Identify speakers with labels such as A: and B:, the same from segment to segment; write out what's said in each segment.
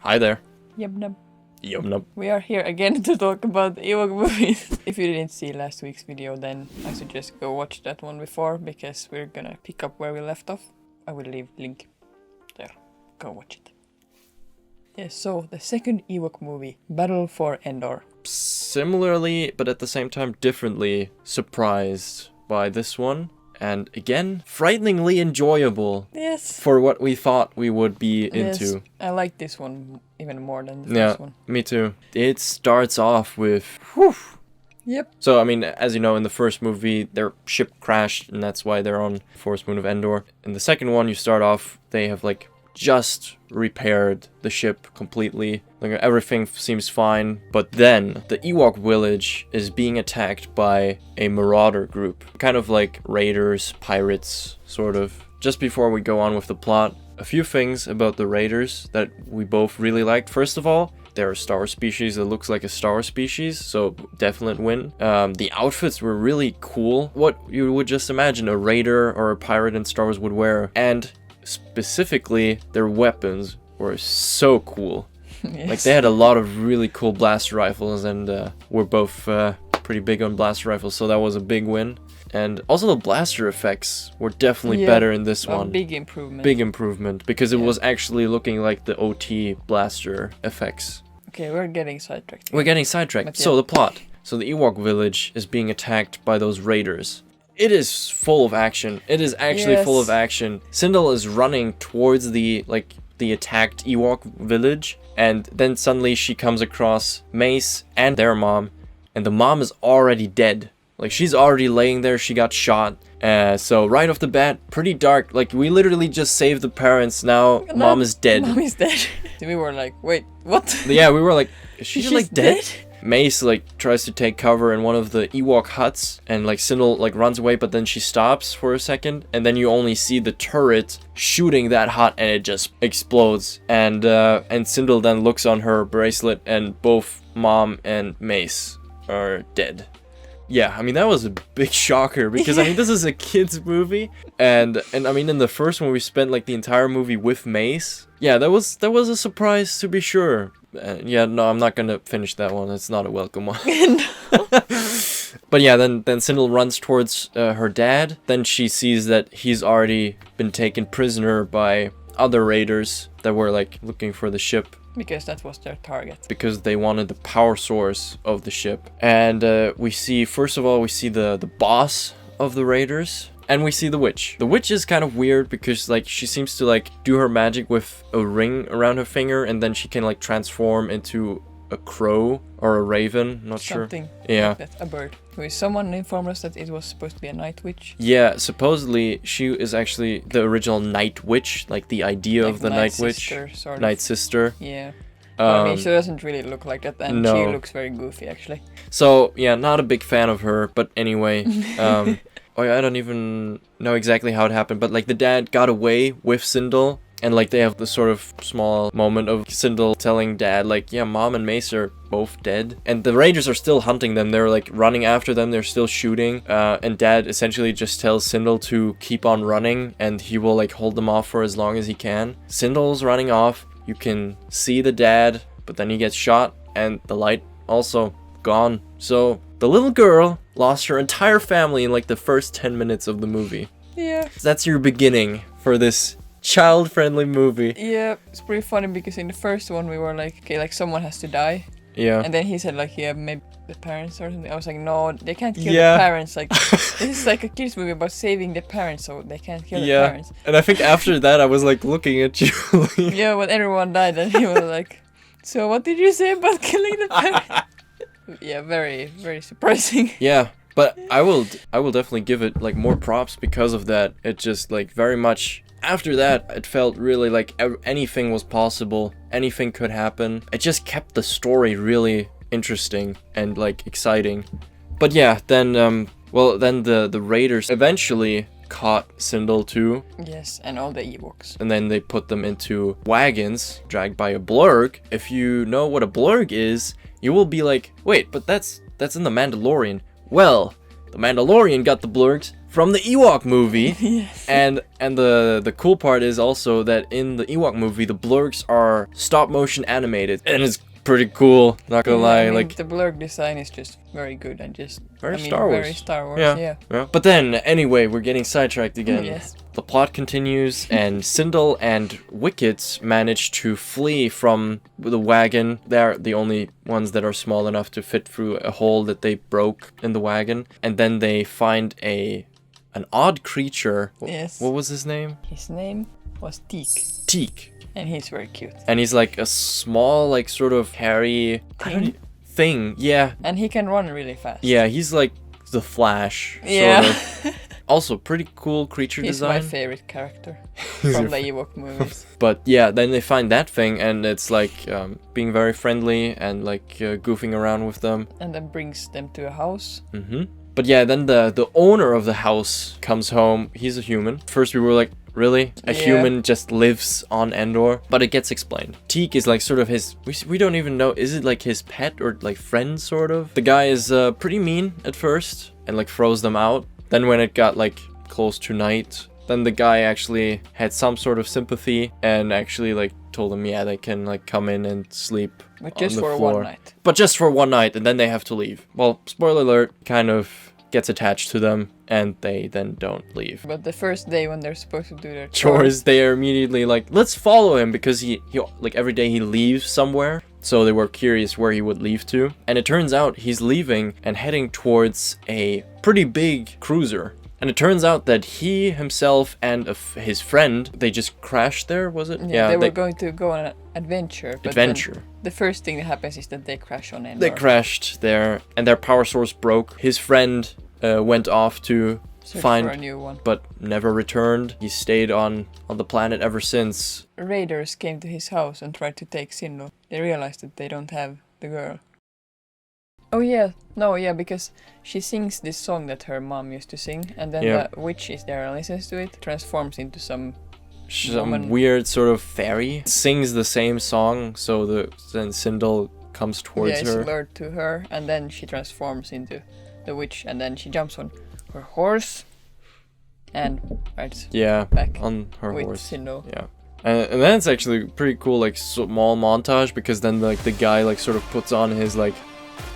A: Hi there.
B: Yum num.
A: Yum num.
B: We are here again to talk about the Ewok movies. If you didn't see last week's video, then I suggest go watch that one before, because we're gonna pick up where we left off. I will leave link there. Go watch it. Yes, so the second Ewok movie, Battle for Endor.
A: Similarly, but at the same time differently, surprised by this one. And again, frighteningly enjoyable.
B: Yes.
A: For what we thought we would be into.
B: Yes, I like this one even more than the first one.
A: Me too. It starts off with... Whew.
B: Yep.
A: So, I mean, as you know, in the first movie, their ship crashed, and that's why they're on Forest Moon of Endor. In the second one, you start off, they have, like, just repaired the ship completely. Like, everything seems fine. But then, the Ewok village is being attacked by a marauder group. Kind of like raiders, pirates, sort of. Just before we go on with the plot, a few things about the raiders that we both really liked. First of all, they're a star species that looks like a star species, so definite win. The outfits were really cool. What you would just imagine a raider or a pirate in Star Wars would wear. And specifically, their weapons were so cool.
B: Yes.
A: Like, they had a lot of really cool blaster rifles, and we're both pretty big on blaster rifles, so that was a big win. And also the blaster effects were definitely better in this one.
B: Big improvement.
A: Big improvement, because it was actually looking like the OT blaster effects.
B: Okay, we're getting sidetracked.
A: We're getting sidetracked. So the plot. So the Ewok village is being attacked by those raiders. It is full of action. It is actually full of action. Sindel is running towards the attacked Ewok village, and then suddenly she comes across Mace and their mom, and the mom is already dead. Like, she's already laying there, she got shot. So right off the bat, pretty dark. Like, we literally just saved the parents, now mom is dead.
B: Mom is dead. We were like, wait, what?
A: Yeah, we were like, is she like dead?
B: dead?
A: Mace, like, tries to take cover in one of the Ewok huts, and, like, Sindel, like, runs away, but then she stops for a second, and then you only see the turret shooting that hut, and it just explodes. And Sindel then looks on her bracelet, and both Mom and Mace are dead. Yeah, I mean, that was a big shocker, because, I mean, this is a kid's movie, and I mean, in the first one, we spent, like, the entire movie with Mace. Yeah, that was a surprise, to be sure. Yeah, no, I'm not gonna finish that one, it's not a welcome one. But yeah, then Sindel runs towards her dad, then she sees that he's already been taken prisoner by other raiders that were, like, looking for the ship.
B: Because that was their target.
A: Because they wanted the power source of the ship. And we see, first of all, we see the boss of the raiders. And we see the witch. The witch is kind of weird because, like, she seems to, like, do her magic with a ring around her finger. And then she can, like, transform into a crow or a raven. Not
B: Something
A: sure. Yeah.
B: Like that, a bird. Someone informed us that it was supposed to be a night witch.
A: Yeah, supposedly she is actually the original night witch. Like, the idea
B: like
A: of the night witch.
B: Sort of.
A: Night sister.
B: Yeah. I mean, she doesn't really look like that, and
A: no.
B: she looks very goofy, actually.
A: So, yeah, not a big fan of her, but anyway. Oh yeah, I don't even know exactly how it happened, but, like, the dad got away with Sindel, and, like, they have this sort of small moment of Sindel telling dad, like, yeah, Mom and Mace are both dead. And the raiders are still hunting them, they're, like, running after them, they're still shooting, and dad essentially just tells Sindel to keep on running, and he will, like, hold them off for as long as he can. Sindel's running off, you can see the dad, but then he gets shot, and the light also gone. So, the little girl lost her entire family in, like, the first 10 minutes of the movie.
B: Yeah.
A: So that's your beginning for this child-friendly movie.
B: Yeah, it's pretty funny because in the first one we were like, okay, like, someone has to die.
A: Yeah.
B: And then he said, like, yeah, maybe the parents or something. I was like, no, they can't kill the parents. Like, this is like a kid's movie about saving the parents, so they can't kill the parents.
A: And I think after that I was, like, looking at you.
B: Yeah, when everyone died, and he was like, so what did you say about killing the parents? Yeah, very, very surprising.
A: Yeah, but I will definitely give it, like, more props because of that. It just, like, very much... After that, it felt really like anything was possible. Anything could happen. It just kept the story really interesting and, like, exciting. But yeah, then, then the raiders eventually caught Sindel too.
B: Yes, and all the Ewoks.
A: And then they put them into wagons dragged by a blurg. If you know what a blurg is, you will be like, wait, but that's in the Mandalorian. Well, the Mandalorian got the blurgs from the Ewok movie.
B: Yes.
A: And the cool part is also that in the Ewok movie, the blurgs are stop motion animated, and it's pretty cool. Not gonna lie,
B: I mean,
A: like
B: the blurg design is just very good and just
A: very Star Wars.
B: Very Star Wars.
A: Yeah. But then anyway, we're getting sidetracked again.
B: Yes.
A: The plot continues, and Sindel and Wicket manage to flee from the wagon. They're the only ones that are small enough to fit through a hole that they broke in the wagon. And then they find an odd creature.
B: Yes.
A: What was his name?
B: His name was Teak.
A: Teak.
B: And he's very cute.
A: And he's like a small, like sort of hairy thing. Yeah.
B: And he can run really fast.
A: Yeah, he's like the Flash.
B: Yeah.
A: Sort of. Also, pretty cool creature design.
B: He's my favorite character from the Ewok movies.
A: But yeah, then they find that thing, and it's like being very friendly and like goofing around with them.
B: And then brings them to a house.
A: But yeah, then the owner of the house comes home. He's a human. First we were like, really? A human just lives on Endor? But it gets explained. Teak is like sort of his... We don't even know. Is it like his pet or like friend, sort of? The guy is pretty mean at first and like throws them out. Then when it got like close to night, then the guy actually had some sort of sympathy and actually like told them, yeah, they can like come in and sleep
B: But just
A: on the
B: for
A: floor.
B: 1 night.
A: But just for 1 night, and then they have to leave. Well, spoiler alert, kind of gets attached to them, and they then don't leave.
B: But the first day when they're supposed to do their
A: Chores, they are immediately like, let's follow him, because he like every day he leaves somewhere. So they were curious where he would leave to. And it turns out he's leaving and heading towards a pretty big cruiser. And it turns out that he himself and his friend, they just crashed there, was it?
B: Yeah, they were going to go on an adventure. But the first thing that happens is that they crash on Endor.
A: They crashed there, and their power source broke. His friend went off to find
B: for a new one,
A: but never returned. He stayed on the planet ever since.
B: Raiders came to his house and tried to take Sindel. They realized that they don't have the girl. Oh yeah, no, yeah, because she sings this song that her mom used to sing, and then the witch is there and listens to it, transforms into some
A: weird sort of fairy. Sings the same song, so then Sindel comes towards her.
B: Yeah, it's lured to her, and then she transforms into the witch, and then she jumps on her horse and rides back
A: on her
B: with
A: horse.
B: Sindel.
A: Yeah. And then it's actually pretty cool, like small montage, because then like the guy like sort of puts on his like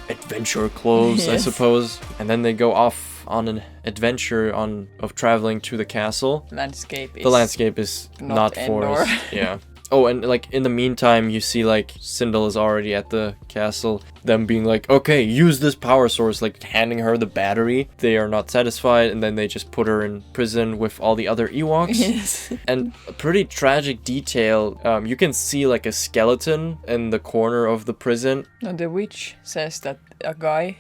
A: adventure clothes, I suppose, and then they go off on an adventure of traveling to the castle. The landscape is not forest. Yeah. Oh, and like in the meantime, you see like Sindel is already at the castle. Them being like, okay, use this power source, like handing her the battery. They are not satisfied, and then they just put her in prison with all the other Ewoks.
B: Yes.
A: And a pretty tragic detail. You can see like a skeleton in the corner of the prison.
B: No, the witch says that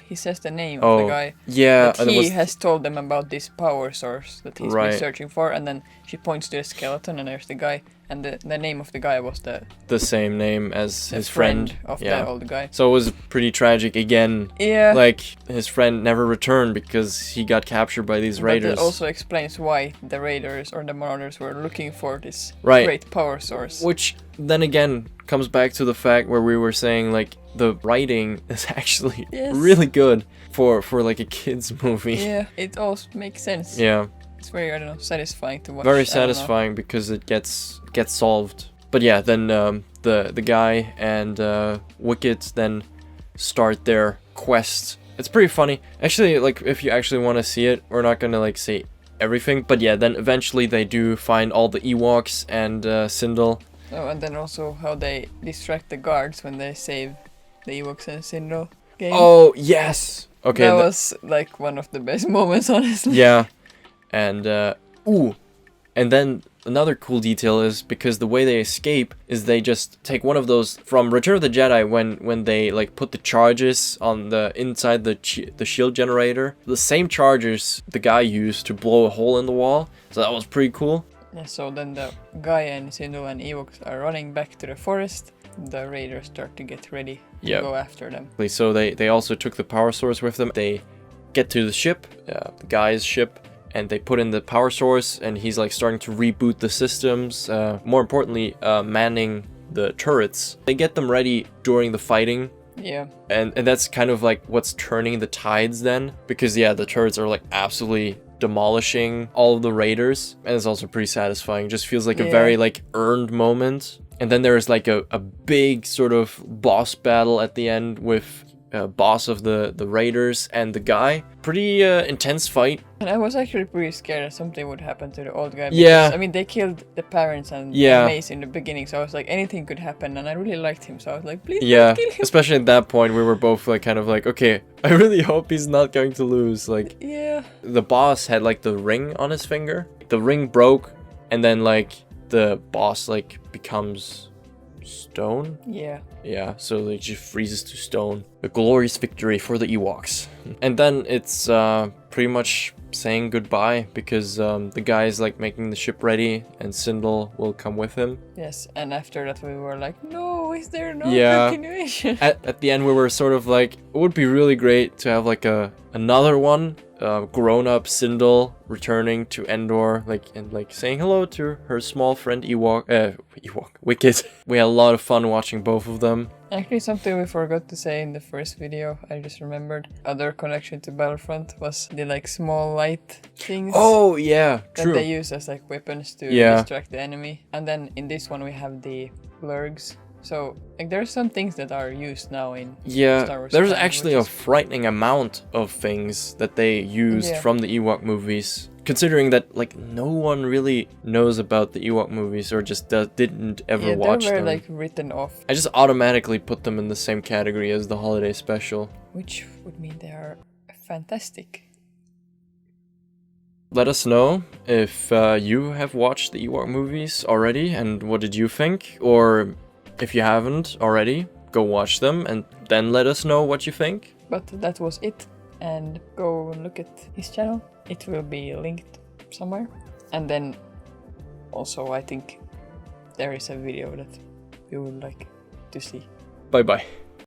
B: he says the name of the guy.
A: Yeah.
B: That he has told them about this power source that he's been searching for, and then she points to the skeleton, and there's the guy. And the name of the guy was the
A: same name as his friend
B: of the old guy.
A: So it was pretty tragic again.
B: Yeah.
A: Like his friend never returned because he got captured by these raiders.
B: But it also explains why the raiders or the marauders were looking for this great power source.
A: Which then again comes back to the fact where we were saying like the writing is actually really good for like a kids movie.
B: Yeah, it all makes sense.
A: Yeah.
B: It's very, I don't know, satisfying to watch.
A: Very satisfying because it gets solved. But yeah, then the guy and Wicket then start their quest. It's pretty funny. Actually, like if you actually want to see it, we're not gonna like say everything. But yeah, then eventually they do find all the Ewoks and Sindel.
B: Oh, and then also how they distract the guards when they save the Ewoks and Sindel game.
A: Oh yes. Okay.
B: That was like one of the best moments, honestly.
A: Yeah. And and then another cool detail is because the way they escape is they just take one of those from Return of the Jedi when they like put the charges on the inside the shield generator, the same charges the guy used to blow a hole in the wall. So that was pretty cool.
B: Yeah, so then the guy and Sindel and Ewoks are running back to the forest. The raiders start to get ready to go after them.
A: So they also took the power source with them. They get to the ship, the guy's ship, and they put in the power source, and he's like starting to reboot the systems. More importantly, manning the turrets. They get them ready during the fighting
B: Yeah.
A: And that's kind of like what's turning the tides then, because yeah, the turrets are like absolutely demolishing all of the raiders, and it's also pretty satisfying. Just feels like a very like earned moment. And then there's like a big sort of boss battle at the end with boss of the raiders and the guy. Pretty intense fight.
B: And I was actually pretty scared that something would happen to the old guy. Because,
A: Yeah.
B: I mean, they killed the parents and
A: Yeah.
B: Mace in the beginning, so I was like, anything could happen, and I really liked him, so I was like, please
A: Yeah,
B: don't kill him.
A: especially at that point, we were both like kind of like, okay, I really hope he's not going to lose. Like,
B: Yeah.
A: the boss had like the ring on his finger. The ring broke, and then like the boss like becomes stone. Yeah, so it just freezes to stone. A glorious victory for the Ewoks. And then it's pretty much saying goodbye, because the guy is like making the ship ready, and Sindel will come with him.
B: Yes, and after that we were like, no, is there no
A: Yeah.
B: continuation?
A: At the end we were sort of like, it would be really great to have like another one, grown-up Sindel returning to Endor, like, and like saying hello to her small friend Ewok, Wicked. We had a lot of fun watching both of them.
B: Actually, something we forgot to say in the first video, I just remembered. Other connection to Battlefront was the like small light things.
A: Oh yeah,
B: that
A: true.
B: they use as like weapons to
A: Yeah.
B: distract the enemy. And then in this one we have the blurgs. So like there's some things that are used now in Star
A: Yeah,
B: Wars
A: there's
B: canon,
A: actually
B: which
A: a
B: is-
A: frightening amount of things that they used
B: Yeah.
A: from the Ewok movies. Considering that like no one really knows about the Ewok movies, or just didn't ever watch
B: they were
A: them.
B: like written off,
A: I just automatically put them in the same category as the holiday special.
B: which would mean they are fantastic.
A: Let us know if you have watched the Ewok movies already, and what did you think? Or if you haven't already, go watch them and then let us know what you think.
B: But that was it. And go look at his channel. It will be linked somewhere. And then also I think there is a video that you would like to see.
A: Bye bye.